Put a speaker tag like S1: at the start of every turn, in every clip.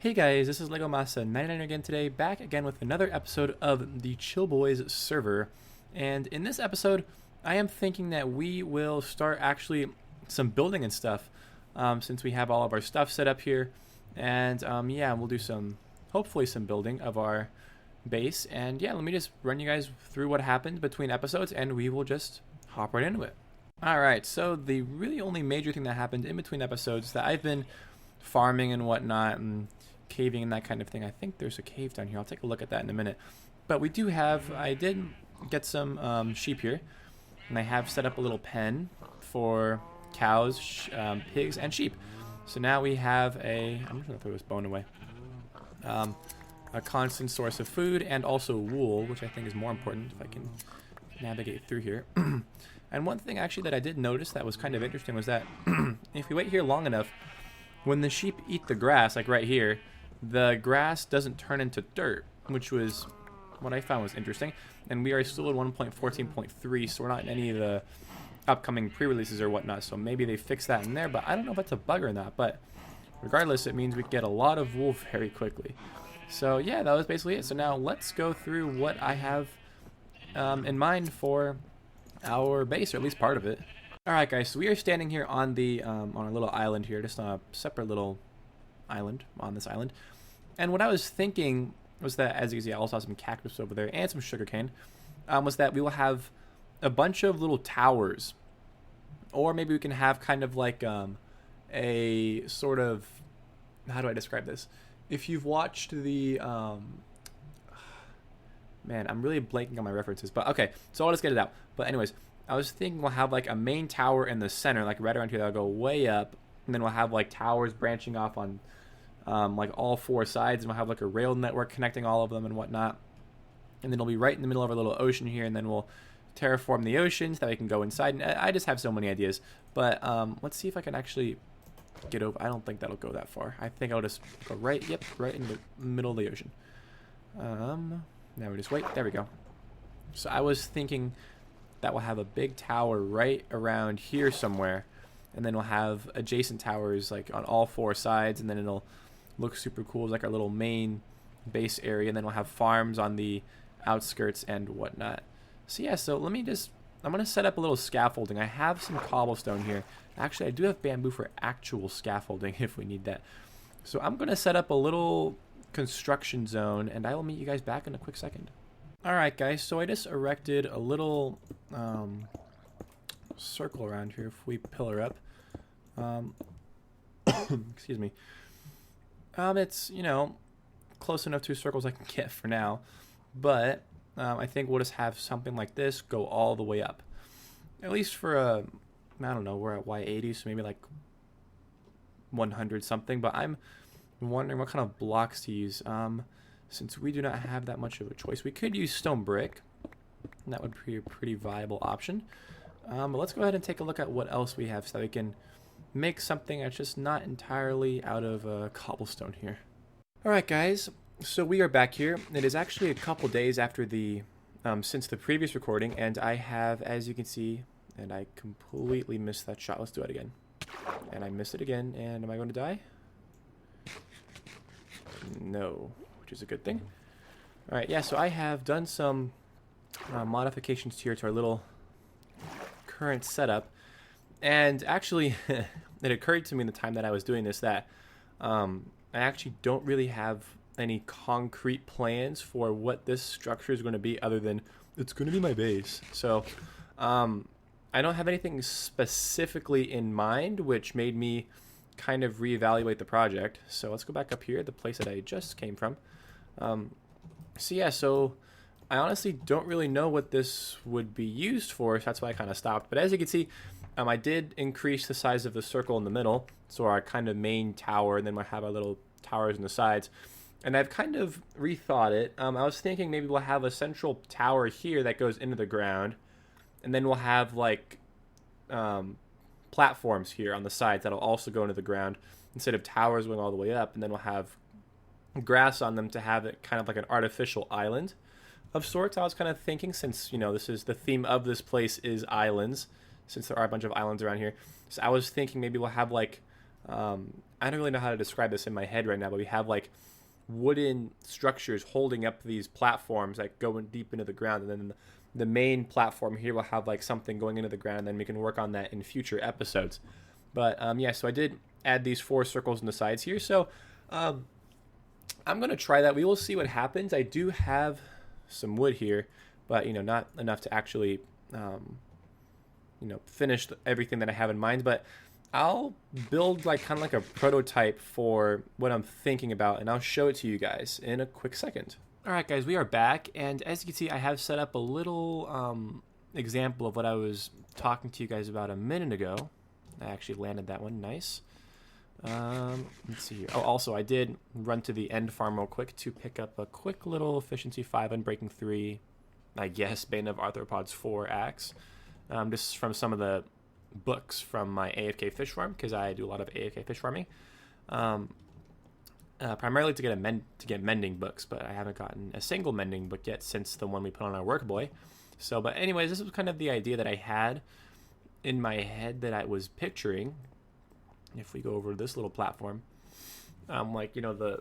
S1: Hey guys, this is Lego Masa 99 again today, back again with another episode of the Chill Bois Server. And in this episode, I am thinking that we will start actually some building and stuff, since we have all of our stuff set up here. And yeah, we'll do hopefully some building of our base. And yeah, let me just run you guys through what happened between episodes, and we will just hop right into it. Alright, so the really only major thing that happened in between episodes that I've been farming and whatnot and caving and that kind of thing. I think there's a cave down here. I'll take a look at that in a minute. But I did get some sheep here, and I have set up a little pen for cows, pigs, and sheep. So now we have I'm just gonna throw this bone away. A constant source of food and also wool, which I think is more important if I can navigate through here. And one thing actually that I did notice that was kind of interesting was that if you wait here long enough, when the sheep eat the grass, like right here, the grass doesn't turn into dirt, which was what I found was interesting. And we are still at 1.14.3, so we're not in any of the upcoming pre-releases or whatnot, so maybe they fix that in there, but I don't know if that's a bug or not. But regardless, it means we get a lot of wool very quickly. So yeah, that was basically it. So now let's go through what I have in mind for our base, or at least part of it. Alright guys, so we are standing here on a little island here, just on a separate little island on this island. And what I was thinking was that, as you can see, I also have some cactus over there and some sugarcane, was that we will have a bunch of little towers. Or maybe we can have kind of like a sort of, how do I describe this? If you've watched the, man, I'm really blanking on my references, but okay, so I'll just get it out. But anyways, I was thinking we'll have like a main tower in the center, like right around here, that'll go way up, and then we'll have like towers branching off on like all four sides, and we'll have like a rail network connecting all of them and whatnot. And then it'll be right in the middle of our little ocean here, and then we'll terraform the ocean so that we can go inside. And I just have so many ideas, but let's see if I can actually get over. I don't think that'll go that far. I think I'll just go right in the middle of the ocean. Now we just wait. There we go. So I was thinking that we'll have a big tower right around here somewhere, and then we'll have adjacent towers like on all four sides, and then it'll look super cool as like our little main base area, and then we'll have farms on the outskirts and whatnot. So yeah, so I'm gonna set up a little scaffolding. I have some cobblestone here. Actually, I do have bamboo for actual scaffolding if we need that. So I'm gonna set up a little construction zone, and I will meet you guys back in a quick second. Alright guys, so I just erected a little circle around here. If we pillar up, excuse me, it's, you know, close enough to circles I can get for now, but I think we'll just have something like this go all the way up, at least for I don't know, we're at Y80, so maybe like 100 something, but I'm wondering what kind of blocks to use. Since we do not have that much of a choice, we could use stone brick, and that would be a pretty viable option. But let's go ahead and take a look at what else we have so that we can make something that's just not entirely out of cobblestone here. Alright guys, so we are back here. It is actually a couple days after since the previous recording, and I have, as you can see, and I completely missed that shot. Let's do it again. And I missed it again, and am I going to die? No, which is a good thing. Alright, yeah, so I have done some modifications here to our little current setup, and actually it occurred to me in the time that I was doing this that I actually don't really have any concrete plans for what this structure is going to be, other than it's going to be my base. So I don't have anything specifically in mind, which made me kind of reevaluate the project. So let's go back up here, the place that I just came from. So yeah, so I honestly don't really know what this would be used for, so that's why I kind of stopped. But as you can see, I did increase the size of the circle in the middle, so our kind of main tower, and then we'll have our little towers on the sides. And I've kind of rethought it. I was thinking maybe we'll have a central tower here that goes into the ground, and then we'll have like platforms here on the sides that'll also go into the ground instead of towers going all the way up, and then we'll have grass on them to have it kind of like an artificial island of sorts. I was kind of thinking, since, you know, this is the theme of this place is islands, since there are a bunch of islands around here, so I was thinking maybe we'll have like I don't really know how to describe this in my head right now, but we have like wooden structures holding up these platforms that go in deep into the ground, and then the main platform here will have like something going into the ground, and then we can work on that in future episodes. But yeah, so I did add these 4 circles on the sides here, so I'm gonna try that. We will see what happens. I do have some wood here, but not enough to actually finish everything that I have in mind. But I'll build like kind of like a prototype for what I'm thinking about, and I'll show it to you guys in a quick second. All right, guys, we are back, and as you can see, I have set up a little example of what I was talking to you guys about a minute ago. I actually landed that one, nice. Let's see here. Oh, also, I did run to the end farm real quick to pick up a quick little efficiency 5 unbreaking 3, I guess, Bane of Arthropods 4 axe. This is from some of the books from my AFK fish farm, because I do a lot of AFK fish farming. Primarily to get mending books, but I haven't gotten a single mending book yet since the one we put on our workboy. So, but anyways, this was kind of the idea that I had in my head that I was picturing. If we go over to this little platform, like the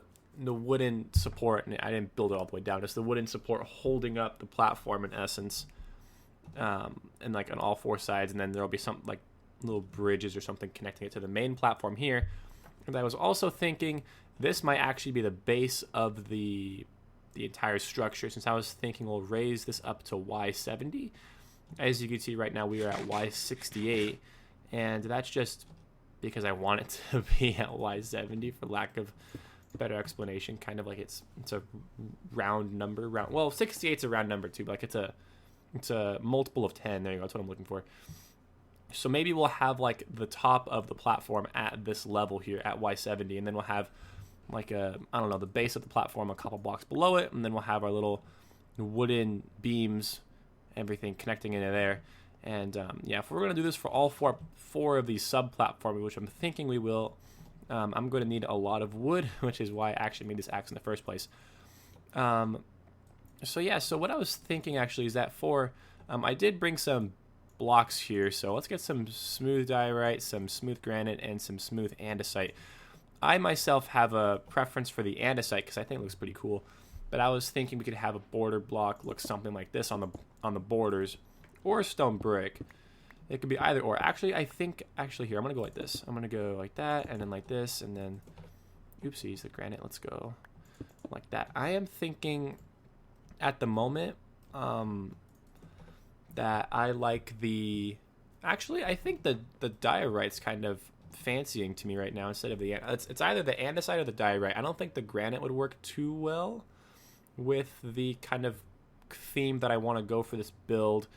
S1: wooden support, and I didn't build it all the way down, just the wooden support holding up the platform in essence, and like on all 4 sides, and then there'll be some like little bridges or something connecting it to the main platform here. And I was also thinking this might actually be the base of the entire structure, since I was thinking we'll raise this up to Y70. As you can see right now, we are at Y68, and that's just because I want it to be at Y70 for lack of better explanation. Kind of like it's a round number. Well, 68 is a round number too, but like it's a multiple of 10. There you go. That's what I'm looking for. So maybe we'll have like the top of the platform at this level here at Y70, and then we'll have like the base of the platform a couple blocks below it, and then we'll have our little wooden beams, everything connecting into there. And yeah, if we're going to do this for all four of these sub-platforms, which I'm thinking we will, I'm going to need a lot of wood, which is why I actually made this axe in the first place. So yeah, so what I was thinking actually is that I did bring some blocks here, so let's get some smooth diorite, some smooth granite, and some smooth andesite. I myself have a preference for the andesite because I think it looks pretty cool, but I was thinking we could have a border block look something like this on the borders, or a stone brick. It could be either or. Actually, I think here I'm gonna go like this. I'm gonna go like that, and then like this, and then oopsies, the granite. Let's go like that. I am thinking at the moment that I like I think the diorite's kind of fancying to me right now instead of it's either the andesite or the diorite. I don't think the granite would work too well with the kind of theme that I want to go for this build.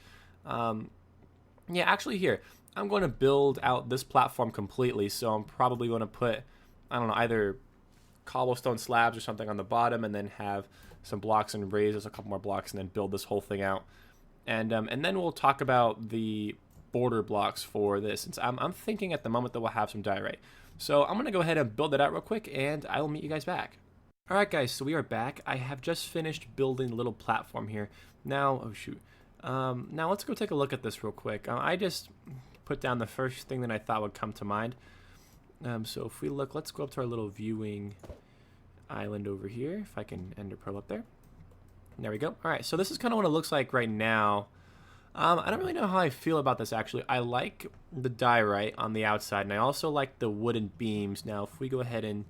S1: Yeah, actually here, I'm going to build out this platform completely, so I'm probably going to put, I don't know, either cobblestone slabs or something on the bottom, and then have some blocks and raise a couple more blocks, and then build this whole thing out. And then we'll talk about the border blocks for this, since I'm thinking at the moment that we'll have some diorite. So I'm going to go ahead and build that out real quick, and I will meet you guys back. Alright guys, so we are back. I have just finished building a little platform here. Now, oh shoot. Now let's go take a look at this real quick. I just put down the first thing that I thought would come to mind. So if we look, let's go up to our little viewing island over here. If I can ender pearl up there. There we go. Alright, so this is kind of what it looks like right now. I don't really know how I feel about this actually. I like the diorite on the outside, and I also like the wooden beams. Now if we go ahead and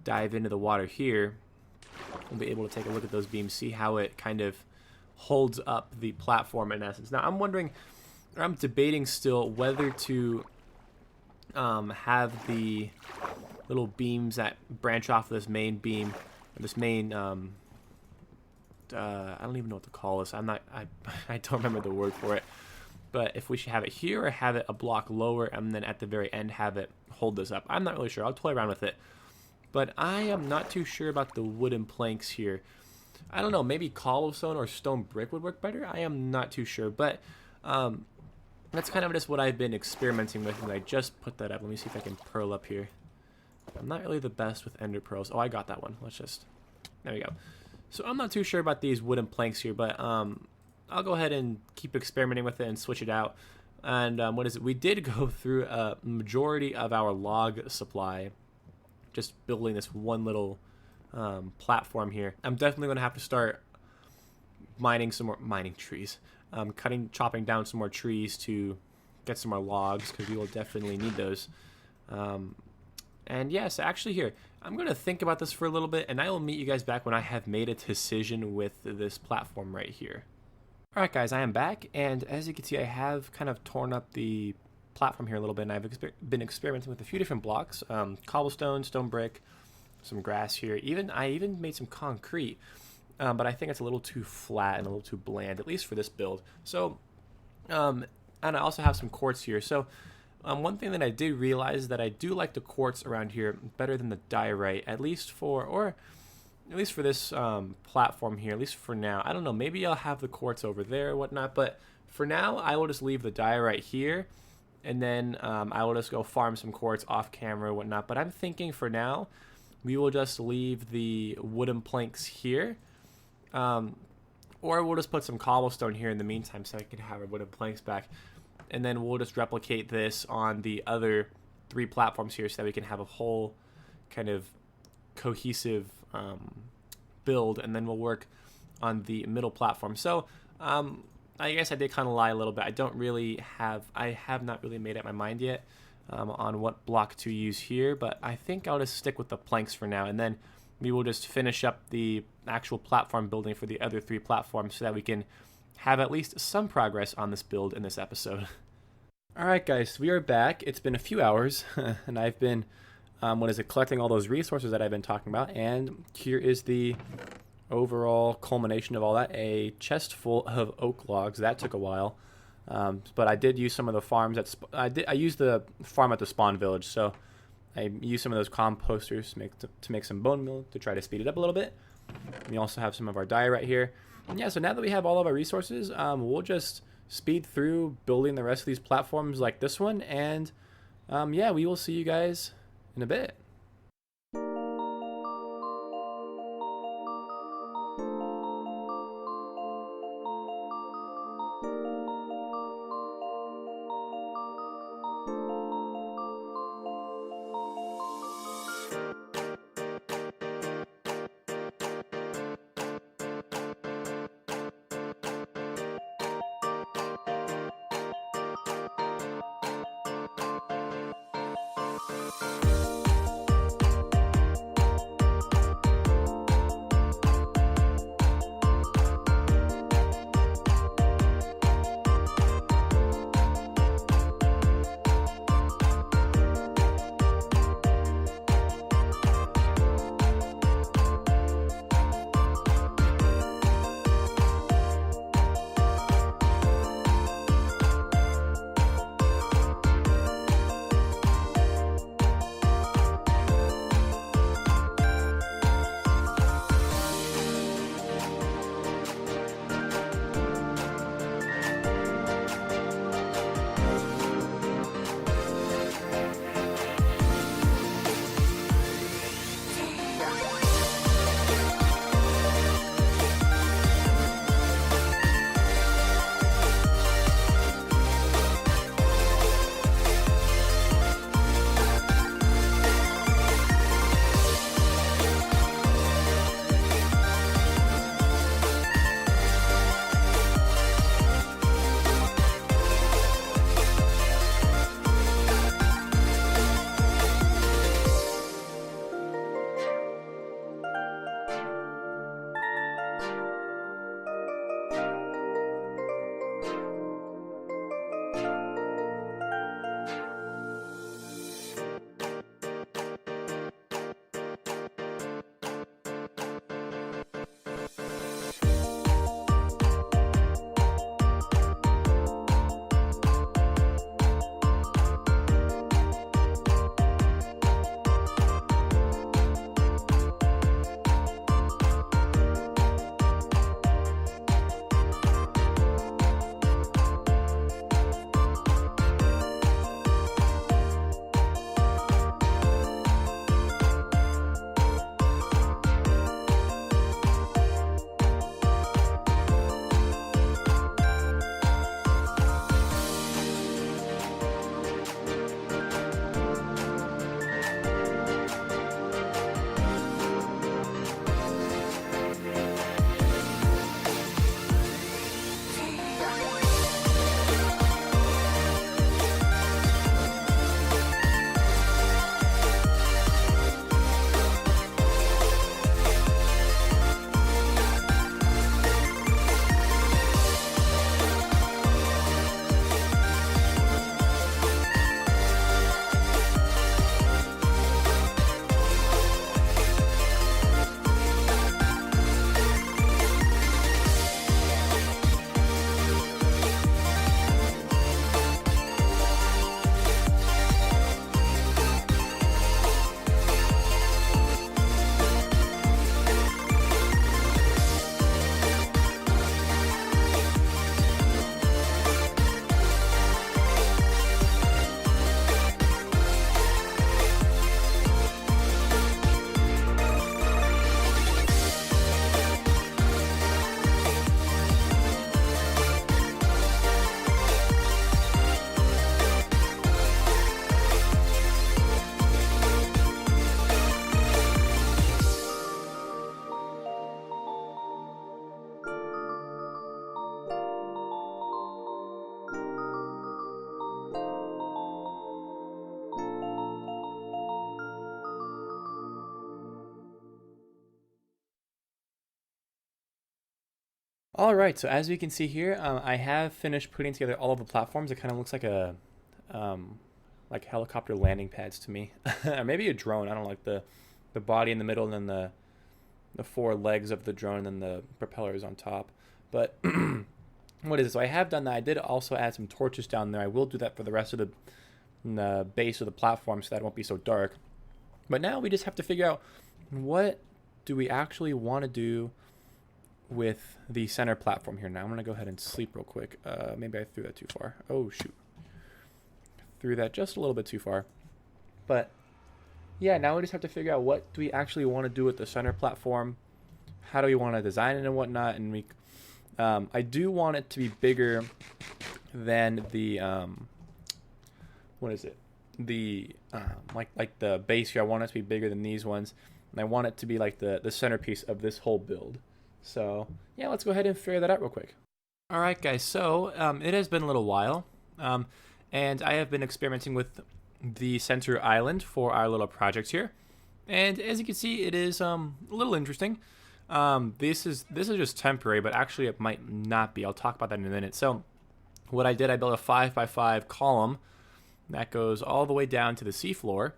S1: dive into the water here, we'll be able to take a look at those beams, see how it kind of holds up the platform in essence. Now I'm debating still whether to have the little beams that branch off of this main beam, or this main I don't even know what to call this. I don't remember the word for it. But if we should have it here or have it a block lower, and then at the very end have it hold this up. I'm not really sure. I'll toy around with it. But I am not too sure about the wooden planks here. I don't know. Maybe cobblestone or stone brick would work better. I am not too sure. But that's kind of just what I've been experimenting with, and I just put that up. Let me see if I can pearl up here. I'm not really the best with ender pearls. Oh, I got that one. There we go. So I'm not too sure about these wooden planks here, but I'll go ahead and keep experimenting with it and switch it out. And what is it? We did go through a majority of our log supply just building this one little platform here. I'm definitely going to have to start mining trees, chopping down some more trees to get some more logs, because we will definitely need those. And yes, actually here, I'm going to think about this for a little bit, and I will meet you guys back when I have made a decision with this platform right here. Alright guys, I am back, and as you can see, I have kind of torn up the platform here a little bit, and I've been experimenting with a few different blocks, cobblestone, stone brick, some grass here. I even made some concrete, but I think it's a little too flat and a little too bland, at least for this build. So, and I also have some quartz here. So, one thing that I did realize is that I do like the quartz around here better than the diorite, at least for this platform here, at least for now. I don't know, maybe I'll have the quartz over there or whatnot, but for now, I will just leave the diorite here, and then I will just go farm some quartz off camera or whatnot. But I'm thinking for now, we will just leave the wooden planks here, or we'll just put some cobblestone here in the meantime so I can have our wooden planks back. And then we'll just replicate this on the other 3 platforms here so that we can have a whole kind of cohesive build, and then we'll work on the middle platform. So I guess I did kind of lie a little bit. I have not really made up my mind yet on what block to use here, but I think I'll just stick with the planks for now, and then we will just finish up the actual platform building for the other 3 platforms so that we can have at least some progress on this build in this episode. Alright guys, we are back. It's been a few hours, and I've been collecting all those resources that I've been talking about, and here is the overall culmination of all that. A chest full of oak logs. That took a while, but I did use some of the farms I used the farm at the spawn village, so I used some of those composters to make some bone meal to try to speed it up a little bit. We also have some of our diorite here. And yeah, so now that we have all of our resources, we'll just speed through building the rest of these platforms like this one, and yeah, we will see you guys in a bit. All right, so as we can see here, I have finished putting together all of the platforms. It kind of looks um, like helicopter landing pads to me, or maybe a drone. I don't know, like the body in the middle, and then the four legs of the drone, and then the propellers on top. But what is it? So I have done that. I did also add some torches down there. I will do that for the rest of the base of the platform, so that it won't be so dark. But now we just have to figure out what do we actually want to do with the center platform here. Now I'm going to go ahead and sleep real quick. Maybe I threw that too far. Oh, shoot. Threw that just a little bit too far. But yeah, now we just have to figure out what do we actually want to do with the center platform. How do we want to design it and whatnot. And I do want it to be bigger than the, what is it? The, like the base here. I want it to be bigger than these ones. And I want it to be like the centerpiece of this whole build. So yeah, let's go ahead and figure that out real quick. All right, guys. So it has been a little while, and I have been experimenting with the center island for our little project here. And as you can see, it is a little interesting. This is just temporary, but actually it might not be. I'll talk about that in a minute. So what I did, I built a 5x5 column that goes all the way down to the seafloor.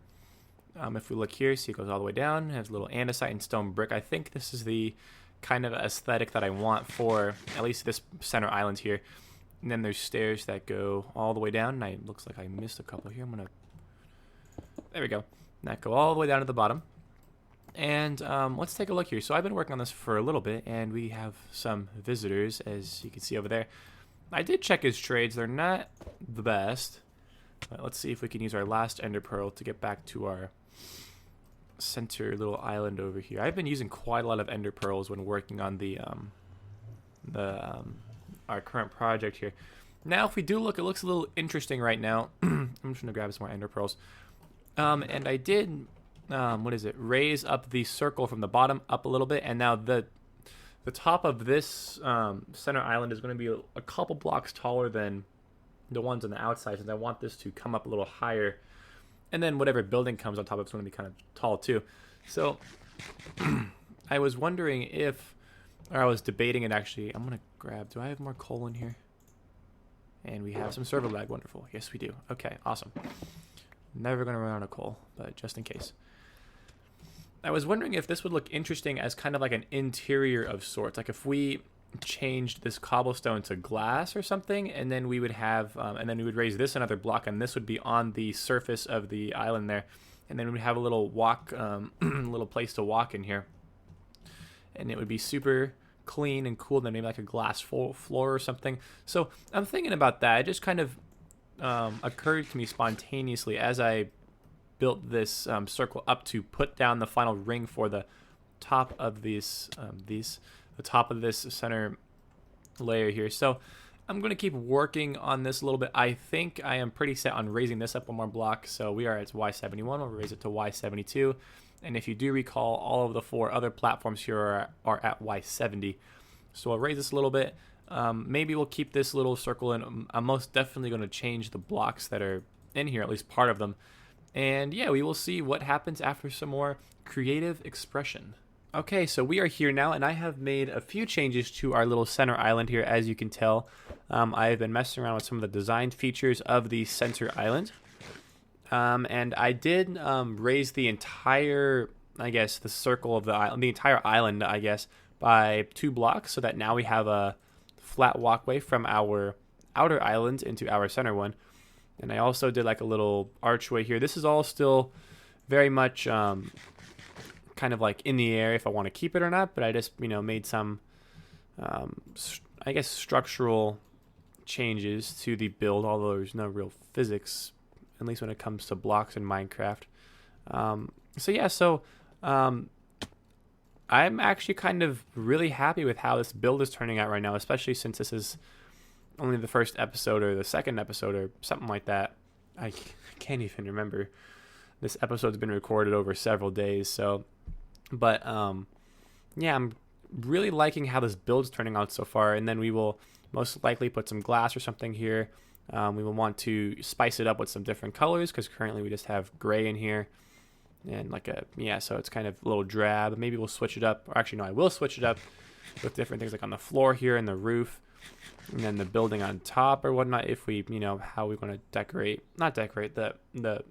S1: If we look here, see it goes all the way down. It has a little andesite and stone brick. I think this is the kind of aesthetic that I want for at least this center island here. And then there's stairs that go all the way down. And it looks like I missed a couple here. There we go. That go all the way down to the bottom. And let's take a look here. So I've been working on this for a little bit, and we have some visitors, as you can see over there. I did check his trades. They're not the best. But let's see if we can use our last ender pearl to get back to our center little island over here. I've been using quite a lot of ender pearls when working on our current project here. Now, if we do look, it looks a little interesting right now. I'm just gonna grab some more ender pearls. And I did, raise up the circle from the bottom up a little bit, and now the top of this center island is going to be a couple blocks taller than the ones on the outside, since I want this to come up a little higher. And then whatever building comes on top of it's going to be kind of tall too. So I was wondering if, or I was debating it actually. I'm going to grab, do I have more coal in here? And we have some server lag. Wonderful. Yes, we do. Okay, awesome. Never going to run out of coal, but just in case. I was wondering if this would look interesting as kind of like an interior of sorts. Like if we changed this cobblestone to glass or something, and then we would have and then we would raise this another block, and this would be on the surface of the island there, and then we would have a little walk little place to walk in here, and it would be super clean and cool. Then maybe like a glass floor or something. So I'm thinking about that. It just kind of occurred to me spontaneously as I built this circle up to put down the final ring for the top of the top of this center layer here. So I'm going to keep working on this a little bit. I think I am pretty set on raising this up one more block. So we are at Y71. We'll raise it to Y72. And if you do recall, all of the four other platforms here are at Y70. So I'll raise this a little bit. Maybe we'll keep this little circle in. I'm most definitely going to change the blocks that are in here, at least part of them. And yeah, we will see what happens after some more creative expression. Okay, so we are here now, and I have made a few changes to our little center island here, as you can tell. I have been messing around with some of the design features of the center island. And I did raise the entire, I guess, the circle of the island, the entire island, I guess, by 2 blocks, so that now we have a flat walkway from our outer island into our center one. And I also did like a little archway here. This is all still very much kind of like in the air if I want to keep it or not, but I just, made some, I guess, structural changes to the build, although there's no real physics, at least when it comes to blocks in Minecraft. So I'm actually kind of really happy with how this build is turning out right now, especially since this is only the first episode or the second episode or something like that. I can't even remember. This episode's been recorded over several days, but yeah, I'm really liking how this build's turning out so far. And then we will most likely put some glass or something here. We will want to spice it up with some different colors, because currently we just have gray in here and so it's kind of a little drab. Maybe we'll switch it up, or actually no, I will switch it up
S2: with different things like on the floor here and the roof, and then the building on top or whatnot. If we, how we want to not decorate the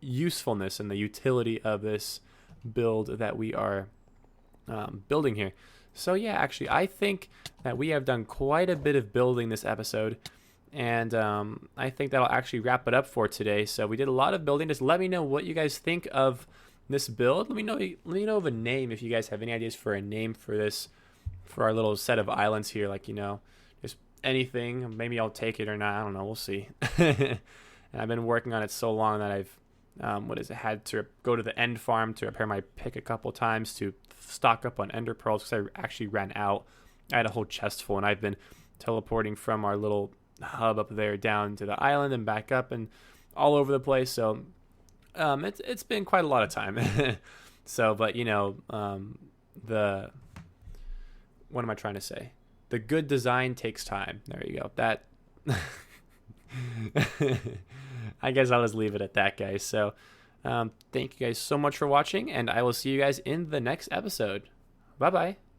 S2: usefulness and the utility of this build that we are building here. So yeah, actually, I think that we have done quite a bit of building this episode, and I think that'll actually wrap it up for today. So we did a lot of building. Just let me know what you guys think of this build. Let me know of a name if you guys have any ideas for a name for this, for our little set of islands here. Like, just anything. Maybe I'll take it or not. I don't know. We'll see. And I've been working on it so long that I've had to go to the end farm to repair my pick a couple times to stock up on ender pearls because I actually ran out. I had a whole chest full, and I've been teleporting from our little hub up there down to the island and back up and all over the place. So it's been quite a lot of time. So, but what am I trying to say? The good design takes time. There you go. That I guess I'll just leave it at that, guys. So thank you guys so much for watching, and I will see you guys in the next episode. Bye-bye.